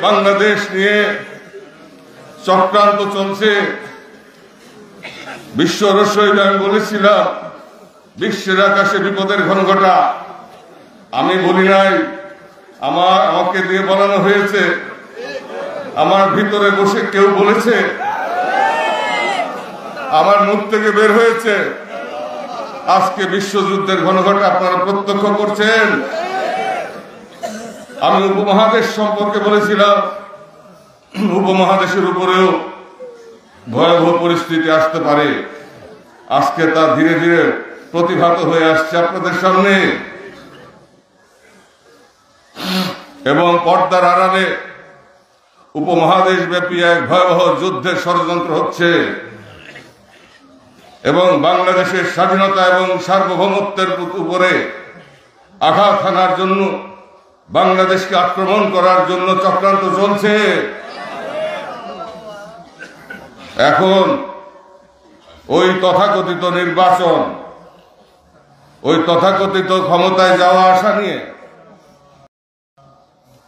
বাংলাদেশ নিয়ে চক্রান্ত চলছে। বিশ্ব রহস্যে আমি বলেছিলাম বিশ্বের আকাশে বিপদের ঘনঘটা। আমি বলি নাই, আমাকে দিয়ে বলানো হয়েছে। আমার ভিতরে বসে কেউ বলেছে, আমার মুখ থেকে বের হয়েছে। আজকে বিশ্বযুদ্ধের ঘনঘটা আপনারা প্রত্যক্ষ করছেন। আমি উপমহাদেশ সম্পর্কে বলেছিলাম, উপমহাদেশের উপরেও ভয়াবহ পরিস্থিতি আসতে পারে। আজকে তা ধীরে ধীরে প্রতিভাত হয়ে আসছে আপনাদের সামনে, এবং পর্দার আড়ালে উপমহাদেশ ব্যাপী এক ভয়াবহ যুদ্ধের ষড়যন্ত্র হচ্ছে, এবং বাংলাদেশের স্বাধীনতা এবং সার্বভৌমত্বের উপরে আঘাত হানার জন্য, বাংলাদেশকে আক্রমণ করার জন্য চক্রান্ত চলছে। এখন ওই তথাকথিত নির্বাচন, ওই তথাকথিত ক্ষমতায় যাওয়া আসা নিয়ে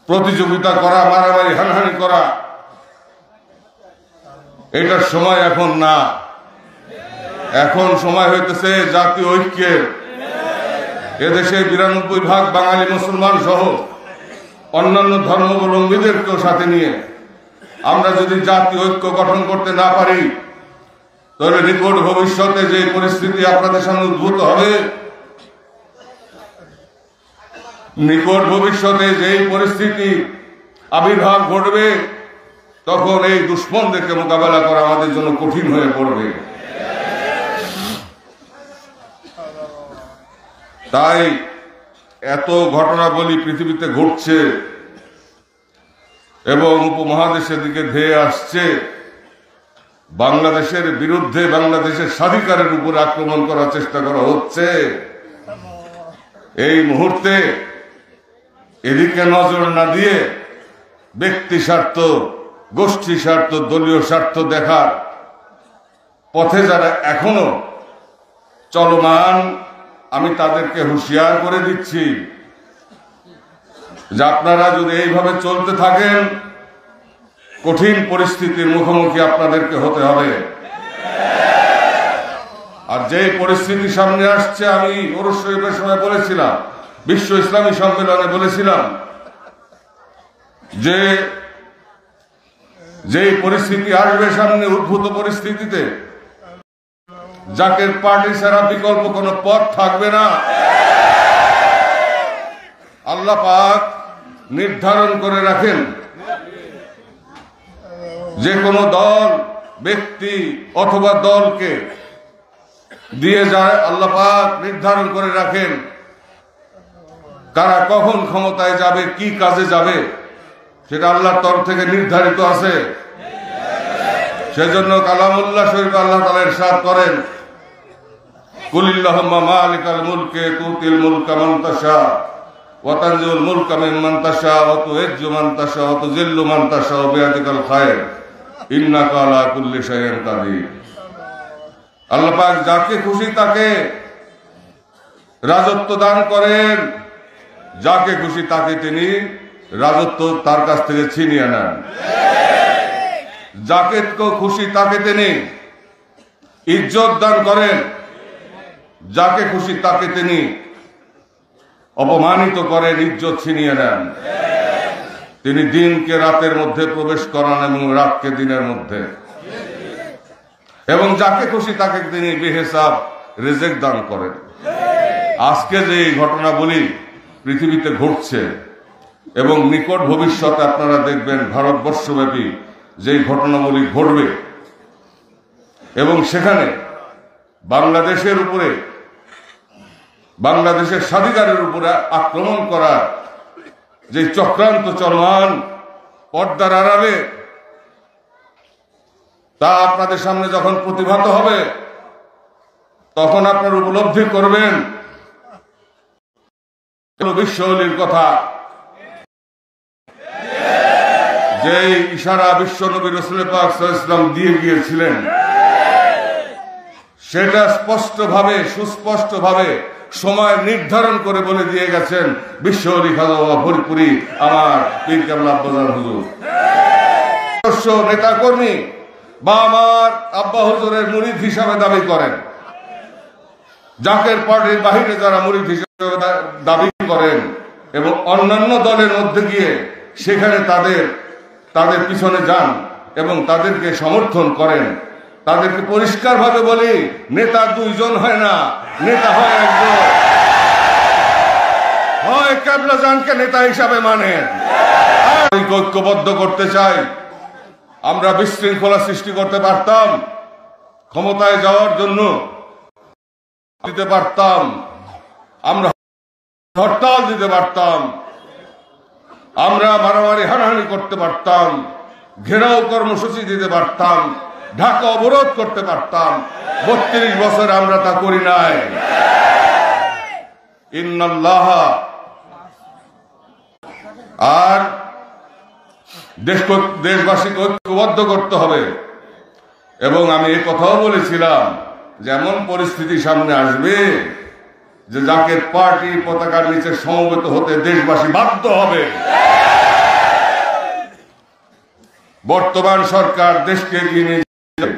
প্রতিযোগিতা করা, মারামারি হানাহানি করা, এটার সময় এখন না। এখন সময় হইতেছে জাতীয় ঐক্যের। এদেশে ৯২% বাঙালি মুসলমান সহ অন্যান্য ধর্মাবলম্বীদেরকেও সাথে নিয়ে আমরা যদি জাতীয় ঐক্য গঠন করতে না পারি, তাহলে নিকট ভবিষ্যতে যে পরিস্থিতি আপনাদের সামনে উদ্ভূত হবে, নিকট ভবিষ্যতে যেই পরিস্থিতি আবির্ভাব ঘটবে, তখন এই দুশ্মনদেরকে মোকাবেলা করা আমাদের জন্য কঠিন হয়ে পড়বে। তাই এত ঘটনাবলী পৃথিবীতে ঘটছে এবং উপমহাদেশের দিকে ধেয়ে আসছে। বাংলাদেশের বিরুদ্ধে, বাংলাদেশের স্বাধিকারের উপর আক্রমণ করার চেষ্টা করা হচ্ছে। এই মুহূর্তে এদিকে নজর না দিয়ে ব্যক্তি স্বার্থ, গোষ্ঠী স্বার্থ, দলীয় স্বার্থ দেখার পথে যারা এখনো চলমান, আমি তাদেরকে হুঁশিয়ার করে দিচ্ছি যে আপনারা যদি এইভাবে চলতে থাকেন, কঠিন পরিস্থিতির মুখোমুখি আপনাদেরকে হতে হবে। আর যে পরিস্থিতি সামনে আসছে, আমি ওরস শরীফের সময় বলেছিলাম, বিশ্ব ইসলামী সম্মেলনে বলেছিলাম যে যেই পরিস্থিতি আসবে সামনে, উদ্ভূত পরিস্থিতিতে জাকের পার্টি ছাড়া বিকল্প কোনো পথ থাকবে না। আল্লাহ পাক নির্ধারণ করে রাখেন, যে কোনো দল, ব্যক্তি অথবা দলকে দিয়ে যায়, আল্লাহ পাক নির্ধারণ করে রাখেন কারা কখন ক্ষমতায় যাবে, কি কাজে যাবে, সেটা আল্লাহর তরফ থেকে নির্ধারিত আছে। সেজন্য কালামুল্লাহ শরীফ আল্লাহ তাআলা ইরশাদ করেন, কুলিল্লাহুম্মা মালিকাল মুলকি তুতিল মুলকা মান তাশা ওয়া তানজিউল মুলকা মিম্মান তাশা ওয়া তুইজ্জু মান তাশা ওয়া তুযিল্লু মান তাশা বিয়াদিকাল খায়র ইন্নাকা আলা কুল্লি শাইইন কাদির। আল্লাহ পাক যাকে খুশি তাকে রাজত্ব দান করেন, যাকে খুশি তাকে তিনি রাজত্ব তার কাছ থেকে ছিনিয়ে নেন। যাকে খুশি তাকে তিনি ইজ্জত দান করেন, যাকে খুশি তাকে তিনি অপমানিত করেন, ইজ্জত ছিনিয়ে নেন। তিনি দিনকে রাতের মধ্যে প্রবেশ করান এবং রাতকে দিনের মধ্যে, এবং যাকে খুশি তাকে তিনি বেহিসাব রিজিক দান করেন। আজকে যে এই ঘটনাবলী পৃথিবীতে ঘটছে এবং নিকট ভবিষ্যতে আপনারা দেখবেন ভারতবর্ষব্যাপী যেই ঘটনাবলী ঘটবে, এবং সেখানে বাংলাদেশের উপরে, বাংলাদেশের স্বাধিকারের উপরে আক্রমণ করার যে চক্রান্ত চলমান পর্দার আড়ালে, তা আপনাদের সামনে যখন প্রতিভাত হবে, তখন আপনারা উপলব্ধি করবেন বিশ্বলির কথা, যে ইশারা বিশ্ব নবী রাসূল পাক সাল্লাল্লাহু আলাইহি ওয়াসাল্লাম দিয়ে গিয়েছিলেন, সেটা স্পষ্টভাবে, সুস্পষ্টভাবে সময় নির্ধারণ করে বলে দিয়ে গেছেন বিশ্ব ওলি খাজা বাবা ফরিদপুরি আমার পীর কেবলা আব্বাজান হুজুর। নেতা কর্মী বা আমার আব্বা হুজুরের মুরিদ হিসাবে দাবি করেন, জাকের পার্টির বাহিরে যারা মুরিদ হিসাবে দাবি করেন এবং অন্যান্য দলের মধ্যে গিয়ে সেখানে তাদের পিছনে যান এবং তাদেরকে সমর্থন করেন, তাদেরকে পরিষ্কারভাবে বলি, নেতা দুইজন হয় না, নেতা হয় একজন। হয় কেবলা জানকে নেতা হিসাবে মানেন। ঐক্যবদ্ধ করতে চাই। আমরা বিশৃঙ্খলা সৃষ্টি করতে পারতাম, ক্ষমতায় যাওয়ার জন্য দিতে পারতাম, আমরা হরতাল দিতে পারতাম, আমরা মারামারি হানাহানি করতে পারতাম, ঘেরাও কর্মসূচি দিতে পারতাম, ঢাকা অবরোধ করতে পারতাম। 32 বছর আমরা তা করি নাই। ইন্নাল্লাহ। আর দেশবাসীকে ঐক্যবদ্ধ করতে হবে। এবং আমি এই কথাও বলেছিলাম, যেমন পরিস্থিতি সামনে আসবে যে জাকের পার্টি পতাকার নিচে সমবেত হতে দেশবাসী বাধ্য হবে। বর্তমান সরকার দেশকে এগিয়ে নিয়ে যাবে,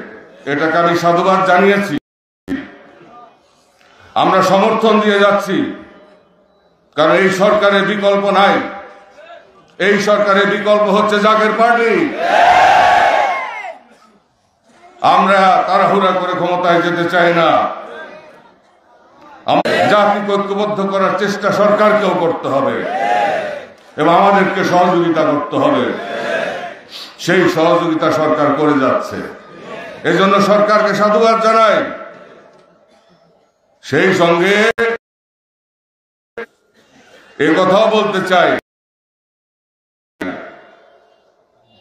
এটাকে আমি সাধুবাদ জানিয়েছি, আমরা সমর্থন দিয়ে যাচ্ছি। কারণ এই সরকারের বিকল্প নাই, এই সরকারের বিকল্প হচ্ছে জাকের পার্টি। আমরা তাড়াহুড়া করে ক্ষমতায় যেতে চাই না। জাতিকে ঐক্যবদ্ধ করার চেষ্টা সরকারকেও করতে হবে এবং আমাদেরকে সহযোগিতা করতে হবে। সেই সহযোগিতা সরকার করে যাচ্ছে, এজন্য সরকারকে সাধুবাদ জানাই। সেই সঙ্গে এই কথাও বলতে চাই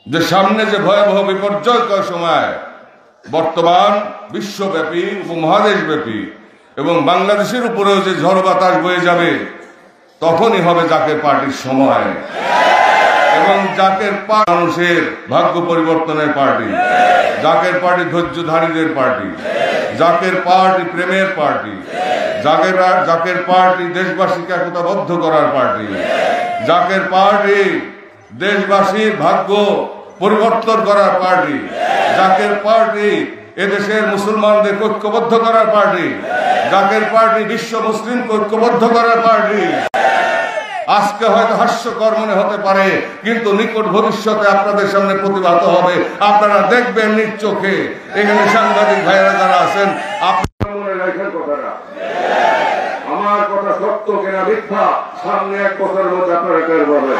যে সামনে যে ভয়াবহ বিপর্যয়কর সময় বর্তমান বিশ্বব্যাপী, উপমহাদেশব্যাপী এবং বাংলাদেশের উপরেও যে ঝড় বাতাস বয়ে যাবে, তখনই হবে জাকের পার্টির সময়। এবং জাকের মানুষের ভাগ্য পরিবর্তনের পার্টি, জাকের পার্টি ধৈর্যধারীদের পার্টি, জাকের পার্টি প্রেমের পার্টি, জাকের পার্টি দেশবাসীকে একতাবদ্ধ করার পার্টি, জাকের পার্টি দেশবাসীর ভাগ্য পরিবর্তন করার পার্টি, জাকের পার্টি এদেশের মুসলমানদের ঐক্যবদ্ধ করার পার্টি, জাকের পার্টি বিশ্ব মুসলিম ঐক্যবদ্ধ করার পার্টি। আজকে হয়তো হাস্যকর মনে হতে পারে, কিন্তু নিকট ভবিষ্যতে আপনাদের সামনে প্রতিভাত হবে, আপনারা দেখবেন নিজ চোখে। এখানে সাংবাদিক ভাইয়েরা যারা আছেন, আপনারা মনে রাখেন কথাটা, আমার কথা সত্য কিনা মিথ্যা সামনে 1 বছরের মধ্যে আপনারা টের পাবেন।